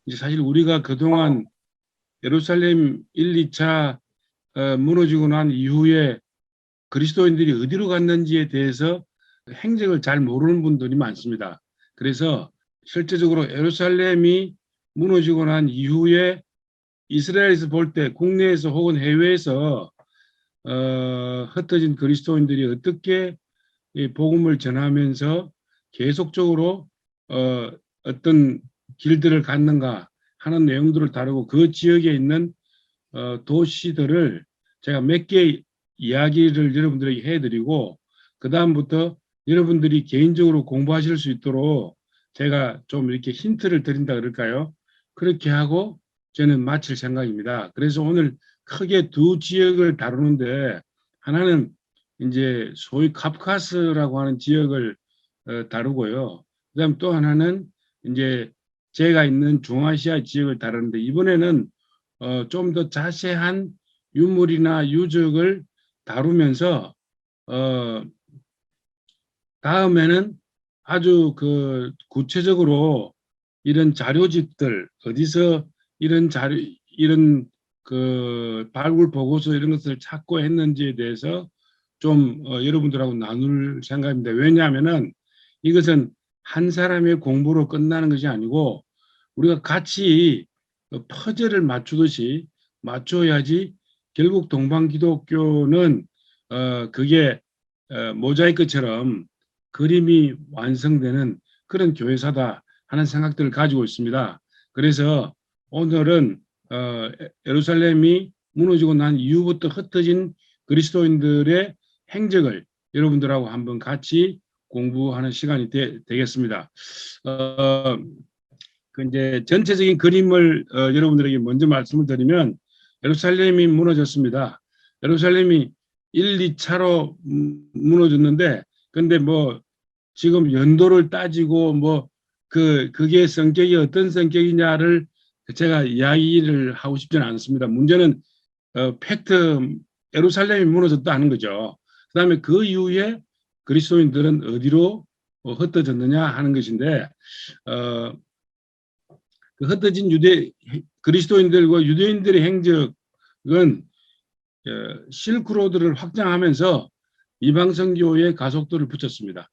이제 사실 우리가 그동안 예루살렘 1, 2차 무너지고 난 이후에 그리스도인들이 어디로 갔는지에 대해서 행적을 잘 모르는 분들이 많습니다. 그래서 실제적으로 예루살렘이 무너지고 난 이후에 이스라엘에서 볼 때 국내에서 혹은 해외에서 흩어진 그리스도인들이 어떻게 이 복음을 전하면서 계속적으로 어떤 길들을 갖는가 하는 내용들을 다루고 그 지역에 있는 도시들을 제가 몇 개 이야기를 여러분들에게 해드리고 그 다음부터 여러분들이 개인적으로 공부하실 수 있도록 제가 좀 이렇게 힌트를 드린다 그럴까요? 그렇게 하고 저는 마칠 생각입니다. 그래서 오늘 크게 두 지역을 다루는데 하나는 이제 소위 카프카스라고 하는 지역을 다루고요. 그다음 또 하나는 이제 제가 있는 중아시아 지역을 다루는데 이번에는 좀 더 자세한 유물이나 유적을 다루면서 어, 다음에는 아주 그 구체적으로 이런 자료집들 어디서 이런 자료 이런 그 발굴 보고서 이런 것을 찾고 했는지에 대해서 좀 여러분들하고 나눌 생각입니다. 왜냐하면은 이것은 한 사람의 공부로 끝나는 것이 아니고 우리가 같이 퍼즐을 맞추듯이 맞춰야지 결국 동방기독교는 그게 모자이크처럼 그림이 완성되는 그런 교회사다 하는 생각들을 가지고 있습니다. 그래서 오늘은 예루살렘이 무너지고 난 이후부터 흩어진 그리스도인들의 행적을 여러분들하고 한번 같이 공부하는 시간이 되겠습니다. 어, 그 이제 전체적인 그림을 여러분들에게 먼저 말씀을 드리면 예루살렘이 무너졌습니다. 예루살렘이 1, 2차로 무너졌는데 근데 뭐 지금 연도를 따지고 뭐 그게 성격이 어떤 성격이냐를 제가 이야기를 하고 싶지는 않습니다. 문제는 팩트 예루살렘이 무너졌다는 거죠. 그다음에 그 이후에 그리스도인들은 어디로 흩어졌느냐 하는 것인데 어, 그 흩어진 유대 그리스도인들과 유대인들의 행적은 실크로드를 확장하면서 이방 선교에 가속도를 붙였습니다.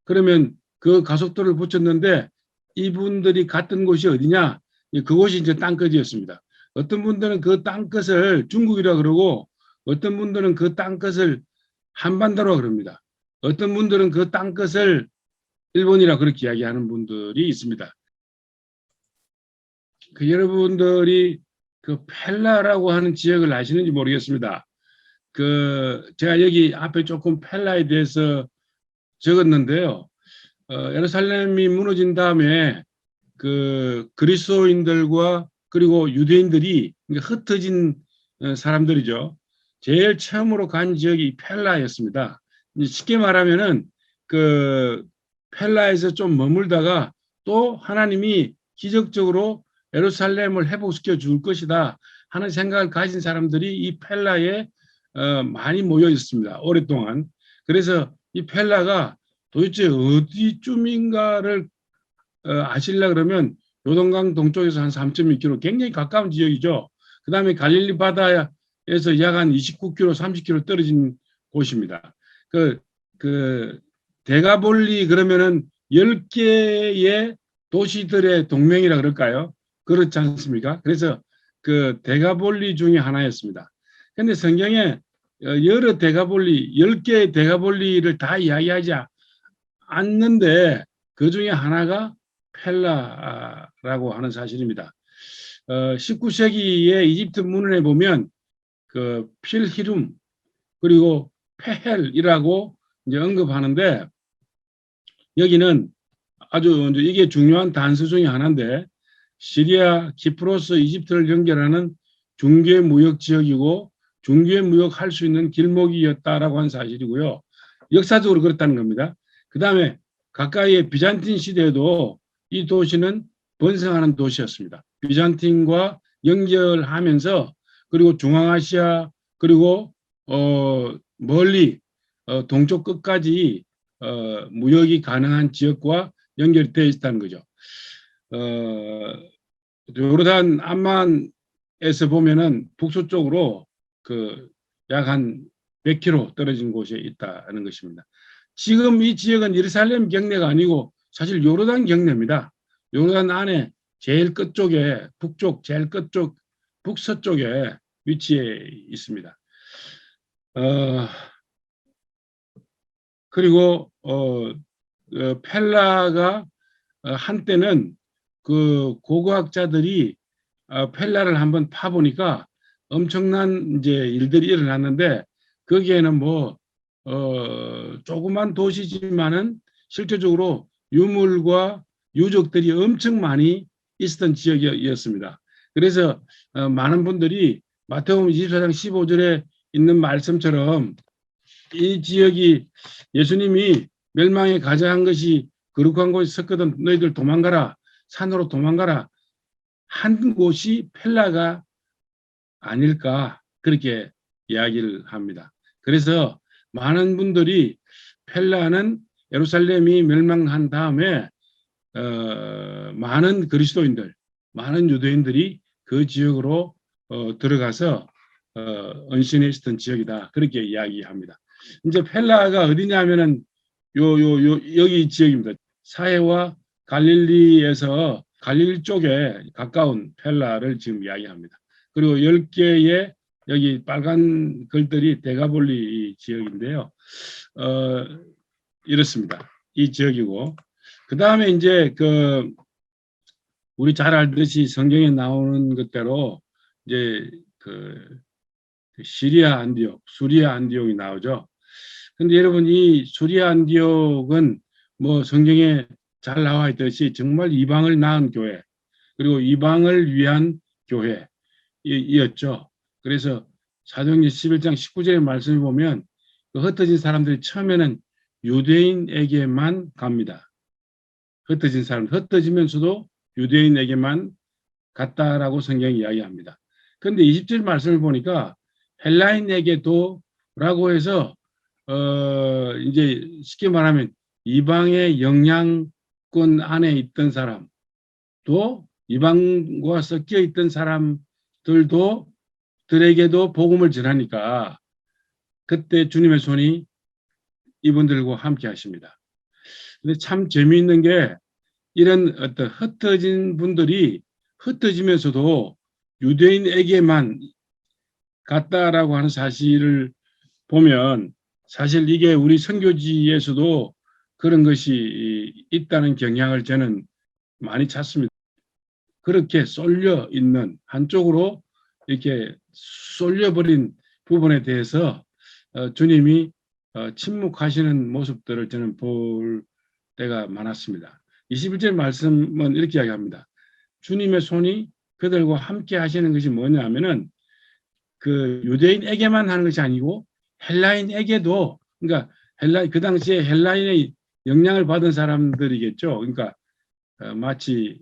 그러면 그 가속도를 붙였는데 이분들이 갔던 곳이 어디냐? 그곳이 이제 땅끝이었습니다. 어떤 분들은 그 땅끝을 중국이라 그러고 어떤 분들은 그 땅끝을 한반도라 그럽니다. 어떤 분들은 그 땅끝을 일본이라 그렇게 이야기하는 분들이 있습니다. 그 여러분들이 그 펠라라고 하는 지역을 아시는지 모르겠습니다. 그 제가 여기 앞에 조금 펠라에 대해서 적었는데요. 예루살렘이 무너진 다음에 그 그리스도인들과 그리고 유대인들이 흩어진 사람들이죠. 제일 처음으로 간 지역이 펠라였습니다. 쉽게 말하면은 그 펠라에서 좀 머물다가 또 하나님이 기적적으로 예루살렘을 회복시켜 줄 것이다 하는 생각을 가진 사람들이 이 펠라에 많이 모여 있습니다. 오랫동안. 그래서 이 펠라가 도대체 어디쯤인가를 아실라 그러면 요동강 동쪽에서 한 3.2km 굉장히 가까운 지역이죠. 그 다음에 갈릴리 바다에서 약 한 29km, 30km 떨어진 곳입니다. 그, 그, 대가볼리 그러면은 10개의 도시들의 동맹이라 그럴까요? 그렇지 않습니까? 그래서 그 대가볼리 중에 하나였습니다. 근데 성경에 여러 대가볼리, 10개의 대가볼리를 다 이야기하지 않는데 그 중에 하나가 펠라라고 하는 사실입니다. 19세기의 이집트 문헌에 보면 그 필히룸 그리고 페헬이라고 이제 언급하는데 여기는 아주 이게 중요한 단서 중에 하나인데 시리아, 키프로스, 이집트를 연결하는 중개 무역 지역이고 중개 무역할 수 있는 길목이었다라고 한 사실이고요. 역사적으로 그렇다는 겁니다. 그 다음에 가까이의 비잔틴 시대에도 이 도시는 번성하는 도시였습니다. 비잔틴과 연결하면서 그리고 중앙아시아 그리고 멀리 동쪽 끝까지 무역이 가능한 지역과 연결되어 있다는 거죠. 어, 요르단 암만에서 보면은 북서쪽으로 그 약 한 100km 떨어진 곳에 있다는 것입니다. 지금 이 지역은 예루살렘 경내가 아니고 사실 요르단 경내입니다. 요르단 안에 제일 끝쪽에 북쪽 제일 끝쪽 북서쪽에 위치해 있습니다. 그리고 펠라가 한때는 그 고고학자들이 펠라를 한번 파보니까 엄청난 이제 일들이 일어났는데 거기에는 뭐 조그만 도시지만은 실질적으로 유물과 유적들이 엄청 많이 있었던 지역이었습니다. 그래서 많은 분들이 마태복음 24장 15절에 있는 말씀처럼 이 지역이 예수님이 멸망에 가자 한 것이 거룩한 곳에 섰거든 너희들 도망가라 산으로 도망가라 한 곳이 펠라가 아닐까 그렇게 이야기를 합니다. 그래서 많은 분들이 펠라는 예루살렘이 멸망한 다음에 많은 그리스도인들, 많은 유대인들이 그 지역으로 들어가서 언신에 있었던 지역이다 그렇게 이야기합니다. 이제 펠라가 어디냐면은 여기 지역입니다. 사해와 갈릴리에서 갈릴리 쪽에 가까운 펠라를 지금 이야기합니다. 그리고 10개의 여기 빨간 글들이 데가볼리 지역인데요. 이렇습니다. 이 지역이고 그 다음에 이제 우리 잘 알듯이 성경에 나오는 것대로 이제 시리아 안디옥, 수리아 안디옥이 나오죠. 근데 여러분 이 수리아 안디옥은 뭐 성경에 잘 나와 있듯이 정말 이방을 낳은 교회 그리고 이방을 위한 교회였죠. 그래서 사도행전 11장 19절의 말씀을 보면 그 흩어진 사람들이 처음에는 유대인에게만 갑니다. 흩어진 사람, 흩어지면서도 유대인에게만 갔다라고 성경이 이야기합니다. 그런데 20절 말씀을 보니까 헬라인에게도 라고 해서 이제 쉽게 말하면 이방의 영향권 안에 있던 사람 또 이방과 섞여 있던 사람들도 들에게도 복음을 전하니까 그때 주님의 손이 이분들과 함께 하십니다. 근데 참 재미있는 게 이런 어떤 흩어진 분들이 흩어지면서도 유대인에게만 갔다라고 하는 사실을 보면 사실 이게 우리 선교지에서도 그런 것이 있다는 경향을 저는 많이 찾습니다. 그렇게 쏠려 있는 한쪽으로 이렇게 쏠려버린 부분에 대해서 주님이 침묵하시는 모습들을 저는 볼 때가 많았습니다. 21절 말씀은 이렇게 이야기합니다. 주님의 손이 그들과 함께 하시는 것이 뭐냐면은 그 유대인에게만 하는 것이 아니고 헬라인에게도 그러니까 그 당시에 헬라인의 영향을 받은 사람들이겠죠. 그러니까 마치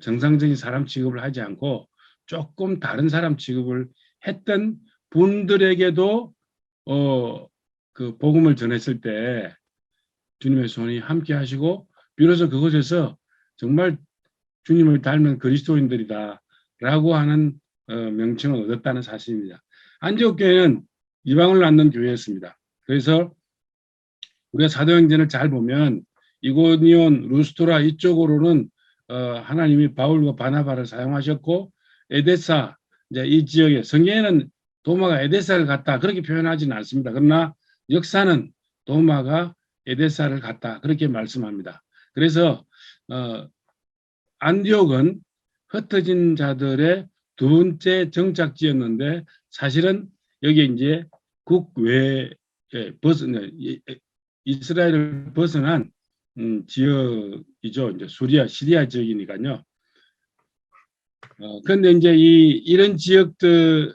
정상적인 사람 취급을 하지 않고 조금 다른 사람 취급을 했던 분들에게도 그 복음을 전했을 때 주님의 손이 함께 하시고 비로소 그곳에서 정말 주님을 닮은 그리스도인들이다라고 하는 명칭을 얻었다는 사실입니다. 안디옥 교회는 이방을 낳는 교회였습니다. 그래서 우리가 사도행전을 잘 보면 이고니온, 루스트라 이쪽으로는 하나님이 바울과 바나바를 사용하셨고 에데사 이제 이 지역에 성경에는 도마가 에데사를 갔다 그렇게 표현하지는 않습니다. 그러나 역사는 도마가 에데사를 갔다 그렇게 말씀합니다. 그래서 안디옥은 흩어진 자들의 두 번째 정착지였는데 사실은 여기 이제 국외에 이스라엘을 벗어난 지역이죠. 이제 시리아 지역이니까요. 그런데 이제 이런 지역들,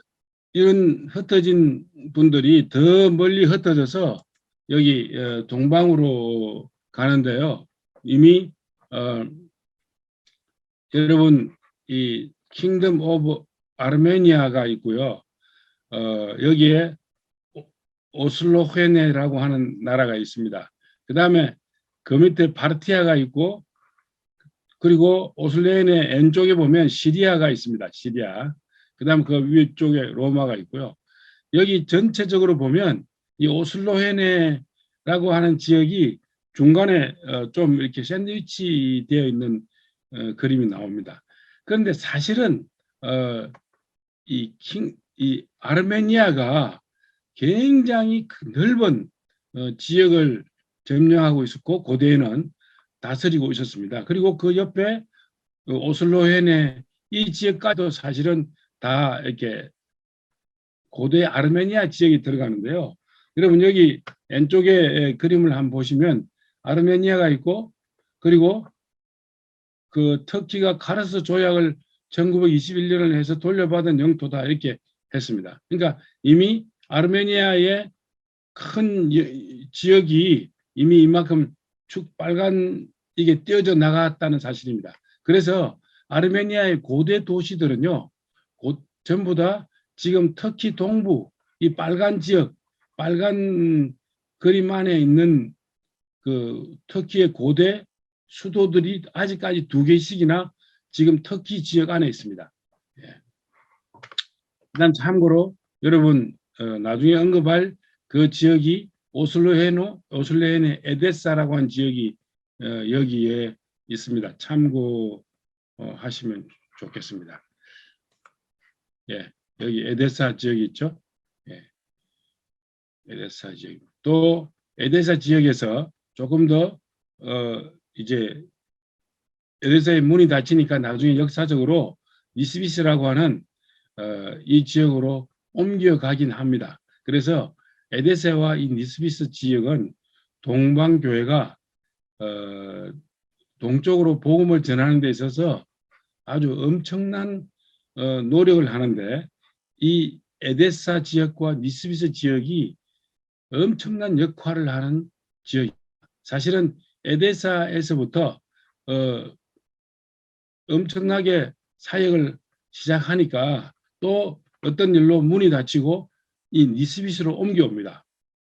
이런 흩어진 분들이 더 멀리 흩어져서 여기 동방으로 가는데요. 이미 여러분 이 킹덤 오브 아르메니아가 있고요. 여기에 오슬로헤네라고 하는 나라가 있습니다. 그 다음에 그 밑에 파르티아가 있고 그리고 오슬레인의 N쪽에 보면 시리아가 있습니다. 시리아. 그다음 그 위쪽에 로마가 있고요. 여기 전체적으로 보면 이 오슬로헤네라고 하는 지역이 중간에 좀 이렇게 샌드위치 되어 있는 그림이 나옵니다. 그런데 사실은 이 아르메니아가 굉장히 넓은 지역을 점령하고 있었고 고대에는 다스리고 있었습니다. 그리고 그 옆에 오슬로헤네 이 지역까지도 사실은 다 이렇게 고대 아르메니아 지역이 들어가는데요. 여러분 여기 왼쪽에 그림을 한번 보시면 아르메니아가 있고 그리고 그 터키가 카르스 조약을 1921년을 해서 돌려받은 영토다 이렇게 했습니다. 그러니까 이미 아르메니아의 큰 지역이 이미 이만큼 축 빨간 이게 떼어져 나갔다는 사실입니다. 그래서 아르메니아의 고대 도시들은요, 전부 다 지금 터키 동부 이 빨간 지역, 빨간 그림 안에 있는 그 터키의 고대 수도들이 아직까지 2개씩이나 지금 터키 지역 안에 있습니다. 예. 그다음 참고로 여러분 나중에 언급할 그 지역이 오슬로헤네 에데사라고 하는 지역이 여기에 있습니다. 참고하시면 좋겠습니다. 예, 여기 에데사 지역이 있죠. 예, 에데사 지역. 또 에데사 지역에서 조금 더 이제 에데사의 문이 닫히니까 나중에 역사적으로 니스비스라고 하는 이 지역으로 옮겨가긴 합니다. 그래서 에데사와 이 니스비스 지역은 동방교회가 동쪽으로 복음을 전하는 데 있어서 아주 엄청난 노력을 하는데 이 에데사 지역과 니스비스 지역이 엄청난 역할을 하는 지역. 사실은 에데사에서부터 엄청나게 사역을 시작하니까 또 어떤 일로 문이 닫히고 이 니스비스로 옮겨옵니다.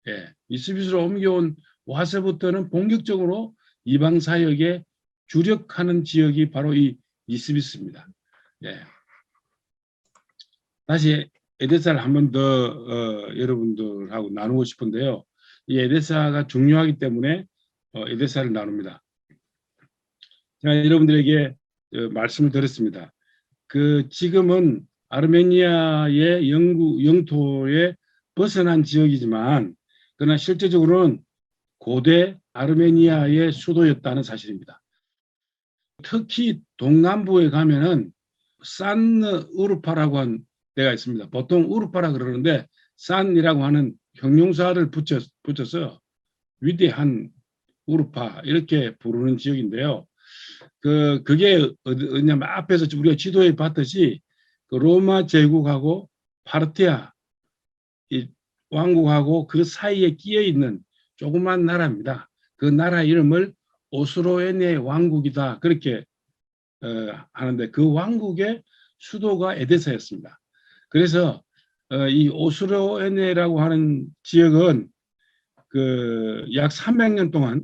예, 니스비스로 옮겨온 와서부터는 본격적으로 이방 사역에 주력하는 지역이 바로 이 니스비스입니다. 예. 다시 에데사를 한 번 더 여러분들하고 나누고 싶은데요. 이 에데사가 중요하기 때문에 에데사를 나눕니다. 제가 여러분들에게 말씀을 드렸습니다. 그 지금은 아르메니아의 영토에 벗어난 지역이지만 그러나 실제적으로는 고대 아르메니아의 수도였다는 사실입니다. 특히 동남부에 가면은 산 우르파라고 하는 데가 있습니다. 보통 우르파라 그러는데 산이라고 하는 형용사를 붙여서 위대한 우르파 이렇게 부르는 지역인데요. 그게 어디냐면 앞에서 우리가 지도에 봤듯이 그 로마 제국하고 파르티아 이 왕국하고 그 사이에 끼어 있는 조그만 나라입니다. 그 나라 이름을 오스로에네 왕국이다 그렇게 하는데 그 왕국의 수도가 에데사였습니다. 그래서 이 오스로에네라고 하는 지역은 그 약 300년 동안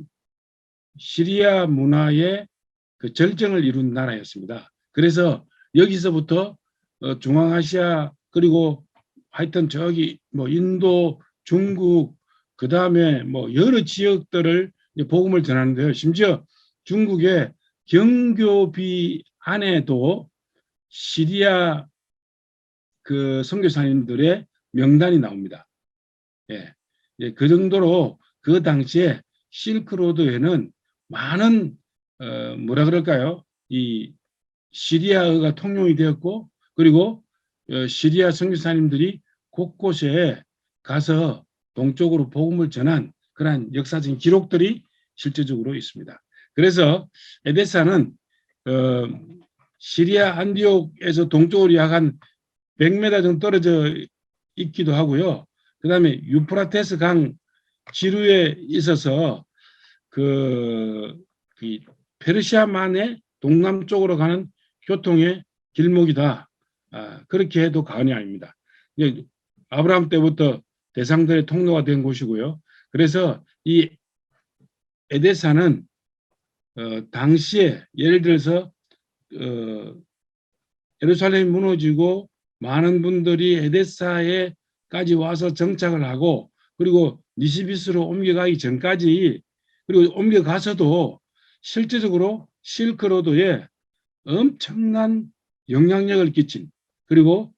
시리아 문화의 그 절정을 이룬 나라였습니다. 그래서 여기서부터 중앙아시아 그리고 하여튼 저기 뭐 인도, 중국 그 다음에 뭐 여러 지역들을 복음을 전하는데요. 심지어 중국의 경교비 안에도 시리아 그 선교사님들의 명단이 나옵니다. 예, 그 정도로 그 당시에 실크로드에는 많은 뭐라 그럴까요? 이 시리아어가 통용이 되었고 그리고 시리아 선교사님들이 곳곳에 가서 동쪽으로 복음을 전한 그러한 역사적인 기록들이 실제적으로 있습니다. 그래서 에데사는 시리아 안디옥에서 동쪽으로 약 한 100m 정도 떨어져 있기도 하고요. 그 다음에 유프라테스 강 지류에 있어서 그 페르시아만의 동남쪽으로 가는 교통의 길목이다. 그렇게 해도 과언이 아닙니다. 아브라함 때부터 대상들의 통로가 된 곳이고요. 그래서 이 에데사는 당시에 예를 들어서 예루살렘이 무너지고 많은 분들이 에데사에까지 와서 정착을 하고 그리고 니시비스로 옮겨가기 전까지 그리고 옮겨가서도 실제적으로 실크로드에 엄청난 영향력을 끼친 그리고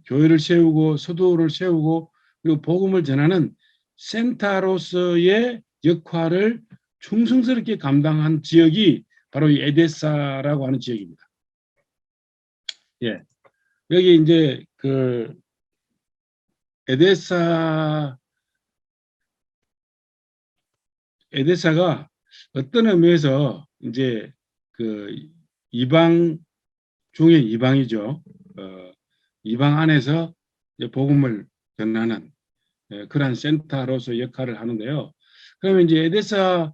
교회를 세우고 서도를 세우고 그리고 복음을 전하는 센터로서의 역할을 충성스럽게 감당한 지역이 바로 이 에데사라고 하는 지역입니다. 예. 여기 이제 그 에데사가 어떤 의미에서 이제 그 이방 중에 이방이죠. 이방 안에서 이제 복음을 전하는 그러한 센터로서 역할을 하는데요. 그러면 이제 에데사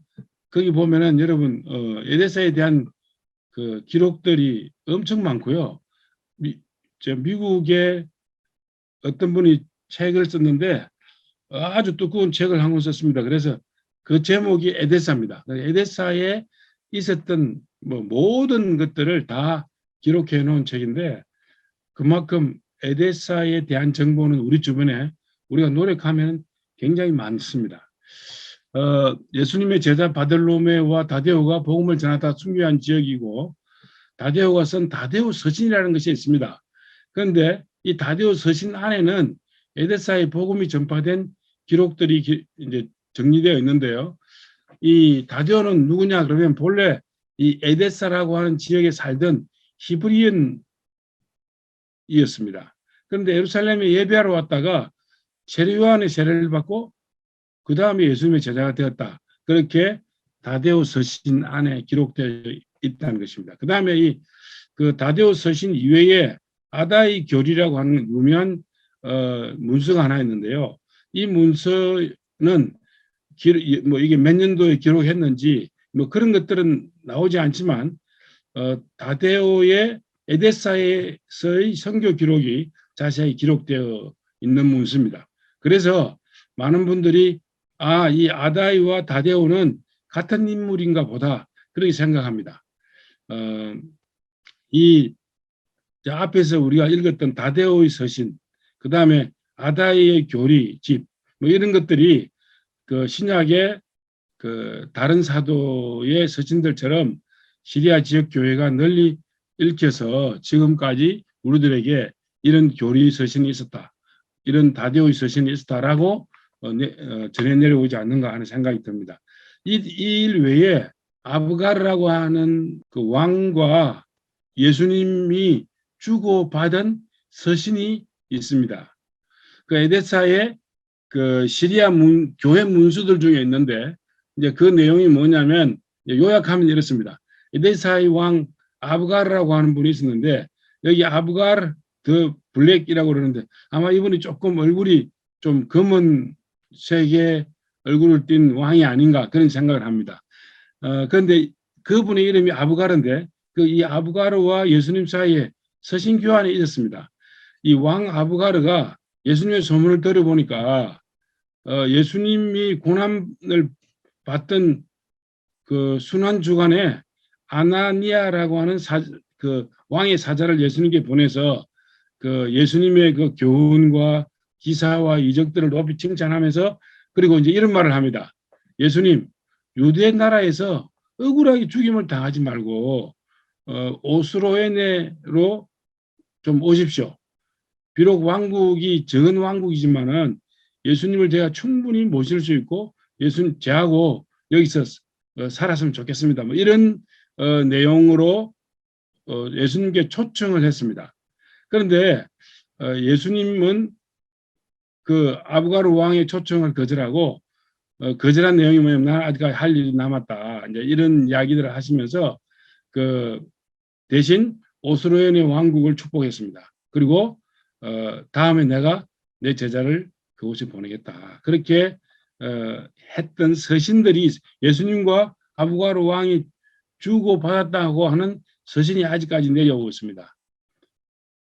거기 보면은 여러분 에데사에 대한 그 기록들이 엄청 많고요. 미국의 어떤 분이 책을 썼는데 아주 두꺼운 책을 한 권 썼습니다. 그래서 그 제목이 에데사입니다. 에데사에 있었던 뭐 모든 것들을 다 기록해 놓은 책인데 그만큼 에데사에 대한 정보는 우리 주변에 우리가 노력하면 굉장히 많습니다. 예수님의 제자 바들로메와 다데오가 복음을 전하다 순교한 지역이고 다데오가 쓴 다데오 서신이라는 것이 있습니다. 그런데 이 다데오 서신 안에는 에데사의 복음이 전파된 기록들이 이제 정리되어 있는데요. 이 다데오는 누구냐 그러면 본래 이 에데사라고 하는 지역에 살던 히브리인이었습니다. 그런데 예루살렘에 예배하러 왔다가 세례요한의 세례를 받고 그 다음에 예수님의 제자가 되었다. 그렇게 다데오 서신 안에 기록되어 있다는 것입니다. 그 다음에 이 그 다데오 서신 이외에 아다이 교리라고 하는 유명한 문서가 하나 있는데요. 이 문서는 뭐 이게 몇 년도에 기록했는지 뭐 그런 나오지 않지만 다데오의 에데사에서의 선교 기록이 자세히 기록되어 있는 문서입니다. 그래서 많은 분들이 이 아다이와 다데오는 같은 인물인가 보다 그렇게 생각합니다. 이 앞에서 우리가 읽었던 다데오의 서신, 그 다음에 아다이의 교리, 집, 뭐 이런 것들이 그 신약의 그 다른 사도의 서신들처럼 시리아 지역 교회가 널리 읽혀서 지금까지 우리들에게 이런 교리 서신이 있었다, 이런 다데오의 서신이 있었다라고 전해 내려오지 않는가 하는 생각이 듭니다. 이 일 외에 아브가르라고 하는 그 왕과 예수님이 주고받은 서신이 있습니다. 그 에데사의 그 시리아 교회 문수들 중에 있는데 이제 그 내용이 뭐냐면 요약하면 이렇습니다. 에데사의 왕 아브가르라고 하는 분이 있었는데 여기 아브가르 더 블랙이라고 그러는데 아마 이분이 조금 얼굴이 좀 검은색의 얼굴을 띤 왕이 아닌가 그런 생각을 합니다. 그런데 그분의 이름이 아브가르인데 이 아브가르와 예수님 사이에 서신 교환이 있었습니다. 이 왕 아브가르가 예수님의 소문을 들어보니까 예수님이 고난을 받던 그 순환 주간에 아나니아라고 하는 그 왕의 사자를 예수님께 보내서 그 예수님의 그 교훈과 기사와 이적들을 높이 칭찬하면서 그리고 이제 이런 말을 합니다. 예수님, 유대 나라에서 억울하게 죽임을 당하지 말고 오스로에네로 좀 오십시오. 비록 왕국이 적은 왕국이지만은 예수님을 제가 충분히 모실 수 있고 예수님 저하고 여기서 살았으면 좋겠습니다. 뭐 이런 내용으로 예수님께 초청을 했습니다. 그런데 예수님은 그 아브가르 왕의 초청을 거절하고 거절한 내용이 뭐냐면 난 아직까지 할 일이 남았다. 이제 이런 이야기들을 하시면서 그 대신 오스로엔의 왕국을 축복했습니다. 그리고 다음에 내가 내 제자를 그곳에 보내겠다. 그렇게 했던 서신들이 예수님과 아브가르 왕이 주고받았다고 하는 서신이 아직까지 내려오고 있습니다.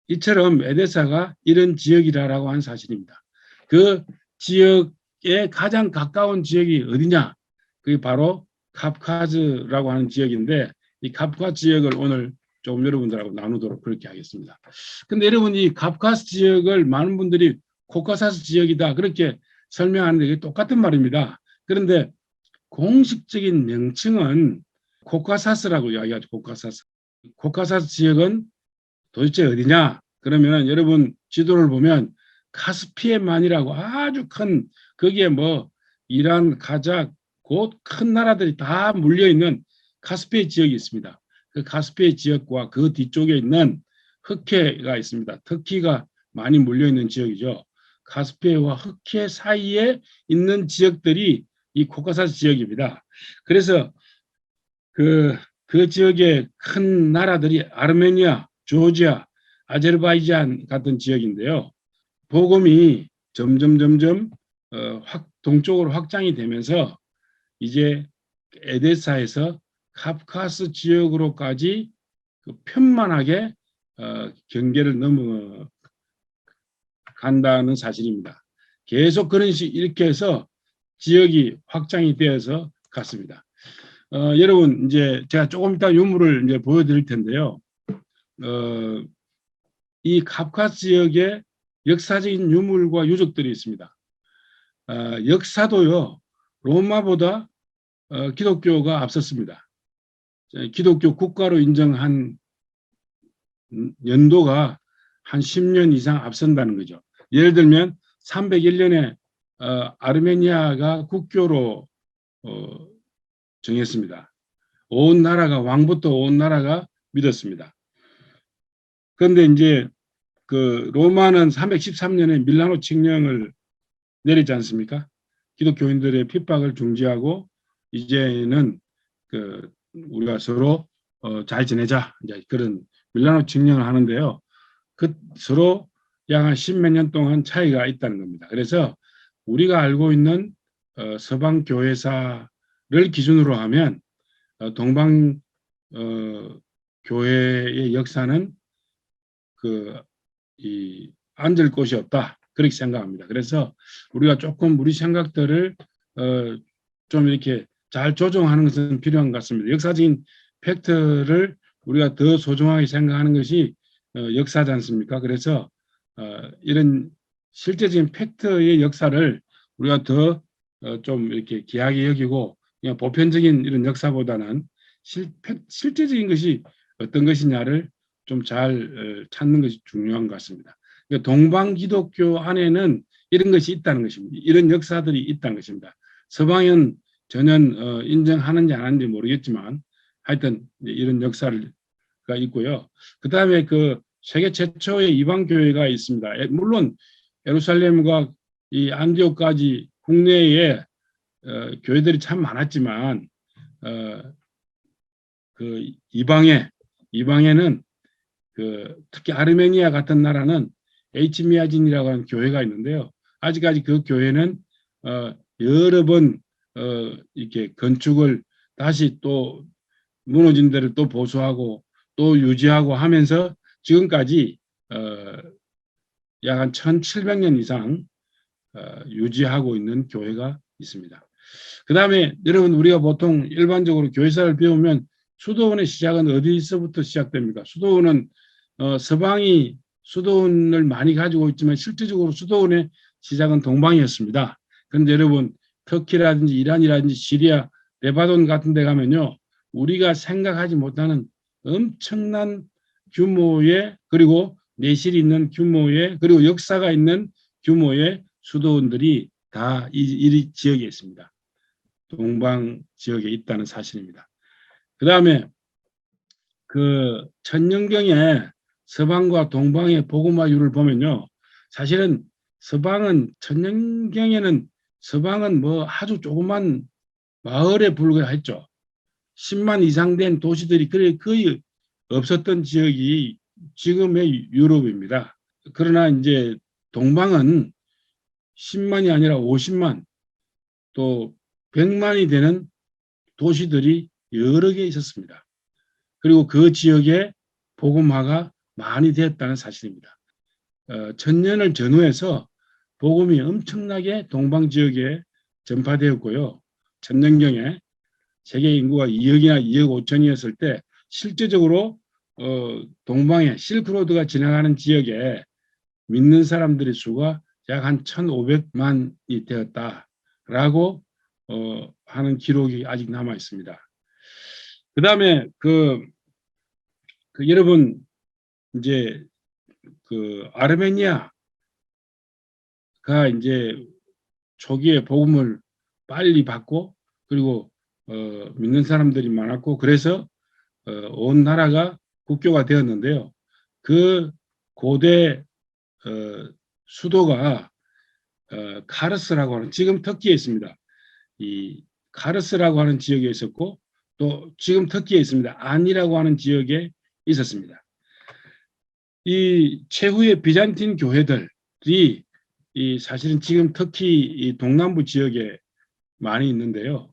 이처럼 에데사가 이런 지역이라고 하는 사실입니다. 그 지역에 가장 가까운 지역이 어디냐? 그게 바로 카프카즈라고 하는 지역인데 이 카프카즈 지역을 오늘 조금 여러분들하고 나누도록 그렇게 하겠습니다. 근데 여러분 이 카프카스 지역을 많은 분들이 코카사스 지역이다 그렇게 설명하는데 이게 똑같은 말입니다. 그런데 공식적인 명칭은 코카사스라고 이야기하죠. 코카사스. 코카사스 지역은 도대체 어디냐? 그러면 여러분 지도를 보면 카스피해만이라고 아주 큰 거기에 뭐 이란, 카자흐, 곧 큰 나라들이 다 물려 있는 카스피해 지역이 있습니다. 그 카스피해 지역과 그 뒤쪽에 있는 흑해가 있습니다. 터키가 많이 물려 있는 지역이죠. 카스피해와 흑해 사이에 있는 지역들이 이 코카사스 지역입니다. 그래서 그 지역의 큰 나라들이 아르메니아, 조지아, 아제르바이잔 같은 지역인데요. 복음이 점점 동쪽으로 확장이 되면서 이제 에데사에서 카프카스 지역으로까지 편만하게 경계를 넘어간다는 사실입니다. 계속 그런 식 이렇게 해서 지역이 확장이 되어서 갔습니다. 여러분 이제 제가 조금 이따 유물을 이제 보여드릴 텐데요. 이 카프카스 지역에 역사적인 유물과 유적들이 있습니다. 역사도요 로마보다 기독교가 앞섰습니다. 기독교 국가로 인정한 연도가 한 10년 이상 앞선다는 거죠. 예를 들면 301년에 아르메니아가 국교로 정했습니다. 온 나라가 왕부터 온 나라가 믿었습니다. 그런데 이제 그 로마는 313년에 밀라노 칙령을 내리지 않습니까? 기독교인들의 핍박을 중지하고 이제는 그 우리가 서로 잘 지내자 이제 그런 밀라노 칙령을 하는데요. 그 서로 약 한 10몇 년 동안 차이가 있다는 겁니다. 그래서 우리가 알고 있는 서방 교회사를 기준으로 하면 동방 교회의 역사는 앉을 곳이 없다 그렇게 생각합니다. 그래서 우리가 조금 우리 생각들을 좀 이렇게 잘 조정하는 것은 필요한 것 같습니다. 역사적인 팩트를 우리가 더 소중하게 생각하는 것이 역사지 않습니까? 그래서 이런 실제적인 팩트의 역사를 우리가 더 좀 이렇게 귀하게 여기고 그냥 보편적인 이런 역사보다는 실제적인 것이 어떤 것이냐를 좀 잘 찾는 것이 중요한 것 같습니다. 그러니까 동방 기독교 안에는 이런 것이 있다는 것입니다. 이런 역사들이 있다는 것입니다. 서방은 전혀 인정하는지 안 하는지 모르겠지만 하여튼 이런 역사가 있고요. 그 다음에 그 세계 최초의 이방 교회가 있습니다. 물론 예루살렘과 이 안디옥까지 국내에 교회들이 참 많았지만 그 이방에는 특히 아르메니아 같은 나라는 에이치미아진이라고 하는 교회가 있는데요. 아직까지 그 교회는 여러 번 이렇게 건축을 다시 또 무너진 데를 또 보수하고 또 유지하고 하면서 지금까지 약 한 1700년 이상 유지하고 있는 교회가 있습니다. 그 다음에 여러분 우리가 보통 일반적으로 교회사를 배우면 수도원의 시작은 어디서부터 시작됩니까? 수도원은 서방이 수도원을 많이 가지고 있지만 실질적으로 수도원의 시작은 동방이었습니다. 그런데 여러분 터키라든지 이란이라든지 시리아, 레바논 같은 데 가면요. 우리가 생각하지 못하는 엄청난 규모의 그리고 내실이 있는 규모의 그리고 역사가 있는 규모의 수도원들이 다 이 지역에 있습니다. 동방 지역에 있다는 사실입니다. 그 다음에 그 천년경에 서방과 동방의 복음화율을 보면요. 사실은 서방은 천년경에는 서방은 뭐 아주 조그만 마을에 불과했죠. 10만 이상 된 도시들이 거의 없었던 지역이 지금의 유럽입니다. 그러나 이제 동방은 10만이 아니라 50만 또 100만이 되는 도시들이 여러 개 있었습니다. 그리고 그 지역에 복음화가 많이 되었다는 사실입니다. 천년을 전후해서 복음이 엄청나게 동방 지역에 전파되었고요. 천년경에 세계 인구가 2억이나 2억 5천이었을 때 실제적으로 동방에 실크로드가 지나가는 지역에 믿는 사람들의 수가 약 한 1,500만이 되었다라고 하는 기록이 아직 남아 있습니다. 그 다음에 여러분 이제 아르메니아가 이제 초기에 복음을 빨리 받고 그리고 믿는 사람들이 많았고 그래서 온 나라가 국교가 되었는데요. 그 고대 수도가 카르스라고 하는 지금 터키에 있습니다. 이 카르스라고 하는 지역에 있었고 또 지금 터키에 있습니다. 안이라고 하는 지역에 있었습니다. 이 최후의 비잔틴 교회들이 사실은 지금 터키 이 동남부 지역에 많이 있는데요.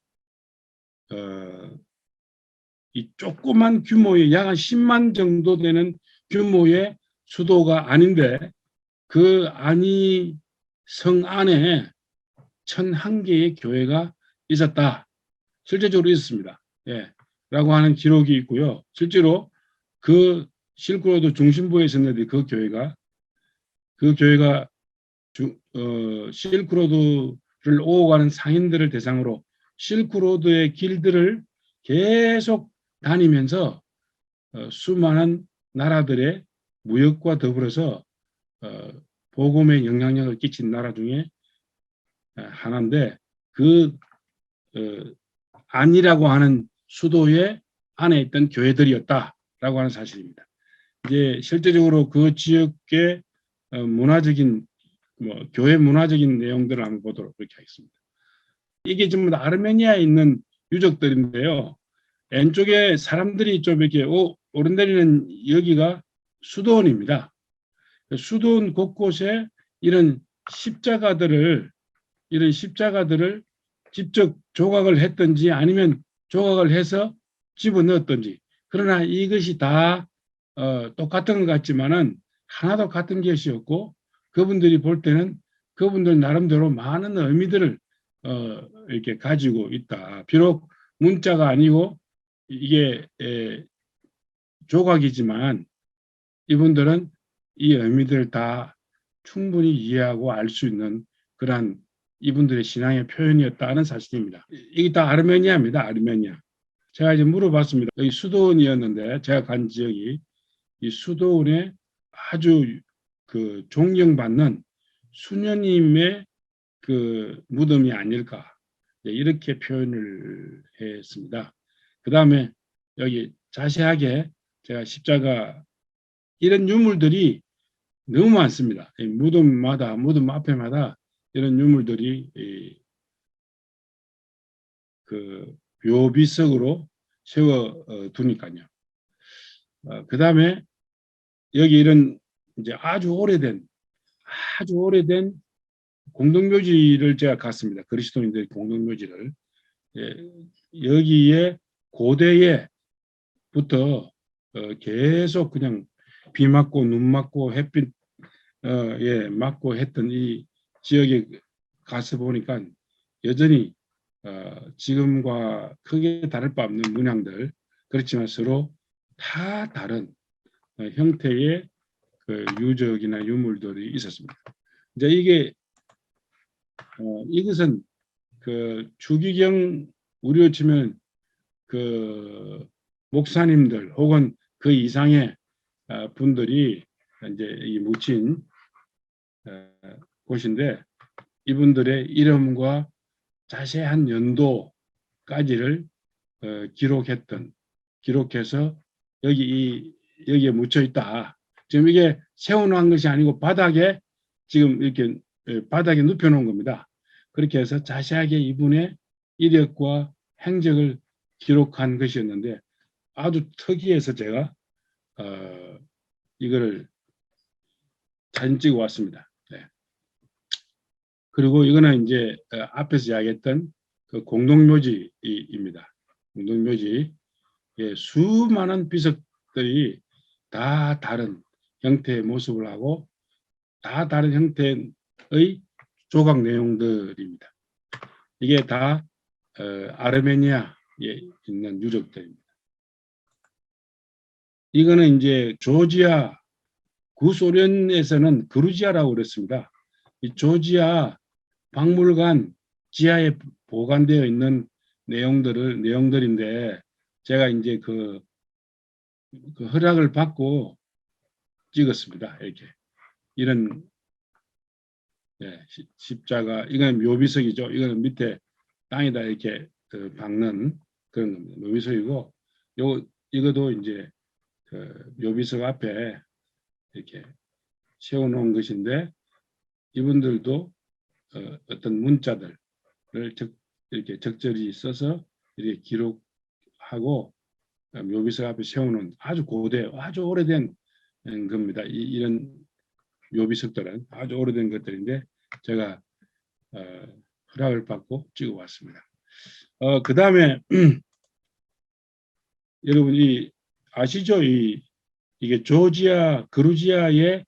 이 조그만 규모의 약 한 10만 정도 되는 규모의 수도가 아닌데 그 안이 성 안에 1,001개의 교회가 있었다. 실제적으로 있었습니다. 예, 라고 하는 기록이 있고요. 실제로 그 실크로드 중심부에 있었는데 그 교회가 실크로드를 오고 가는 상인들을 대상으로 실크로드의 길들을 계속 다니면서 수많은 나라들의 무역과 더불어서 복음의 영향력을 끼친 나라 중에 하나인데 안이라고 하는 수도의 안에 있던 교회들이었다라고 하는 사실입니다. 이제 실제적으로 그 지역의 문화적인 교회 문화적인 내용들을 한번 보도록 그렇게 하겠습니다. 이게 전부 다 아르메니아에 있는 유적들인데요. 왼쪽에 사람들이 좀 이렇게 오르내리는 여기가 수도원입니다. 수도원 곳곳에 이런 십자가들을 직접 조각을 했든지 아니면 조각을 해서 집어넣었든지 그러나 이것이 다 똑같은 것 같지만은 하나도 같은 것이었고 그분들이 볼 때는 그분들 나름대로 많은 의미들을 이렇게 가지고 있다. 비록 문자가 아니고 이게 조각이지만 이분들은 이 의미들을 다 충분히 이해하고 알 수 있는 그러한 이분들의 신앙의 표현이었다는 사실입니다. 이게 다 아르메니아입니다. 아르메니아. 제가 이제 물어봤습니다. 여기 수도원이었는데 제가 간 지역이 이 수도원에 아주 존경받는 수녀님의 무덤이 아닐까 이렇게 표현을 했습니다. 그 다음에 여기 자세하게 제가 십자가 이런 유물들이 너무 많습니다. 무덤 앞에마다 이런 유물들이 묘비석으로 세워 두니까요. 그 다음에 여기 이런 이제 아주 오래된 공동묘지를 제가 갔습니다. 그리스도인들의 공동묘지를. 여기에 고대에부터 계속 그냥 비 맞고 눈 맞고 햇빛 맞고 했던 이 지역에 가서 보니까 여전히 지금과 크게 다를 바 없는 문양들 그렇지만 서로 다 다른 형태의 유적이나 유물들이 있었습니다. 이제 이것은 주기경 우리로 치면 목사님들 혹은 그 이상의 분들이 이제 이 묻힌 곳인데 이분들의 이름과 자세한 연도까지를 기록해서 여기에 묻혀 있다. 지금 이게 세워놓은 것이 아니고 바닥에 지금 이렇게 바닥에 눕혀놓은 겁니다. 그렇게 해서 자세하게 이분의 이력과 행적을 기록한 것이었는데 아주 특이해서 제가 이거를 사진 찍어 왔습니다. 네. 그리고 이거는 이제 앞에서 이야기했던 공동묘지입니다. 공동묘지. 수많은 비석들이 다 다른 형태의 모습을 하고 다 다른 형태의 조각 내용들입니다. 이게 다 아르메니아 있는 유적들입니다. 이거는 이제 조지아 구소련에서는 그루지아라고 그랬습니다. 이 조지아 박물관 지하에 보관되어 있는 내용들인데 제가 이제 그 허락을 받고 찍었습니다. 이렇게 이런 십자가, 이건 묘비석이죠. 이거는 밑에 땅에다 이렇게 박는 그런 겁니다. 묘비석이고 이것도 이제 그 묘비석 앞에 이렇게 세워놓은 것인데 이분들도 어떤 문자들을 이렇게 적절히 써서 이렇게 기록하고 묘비석 앞에 세우는 아주 아주 오래된 겁니다. 이런 묘비석들은 아주 오래된 것들인데 제가 허락을 받고 찍어왔습니다. 그 다음에 여러분이 아시죠? 이게 조지아, 그루지아의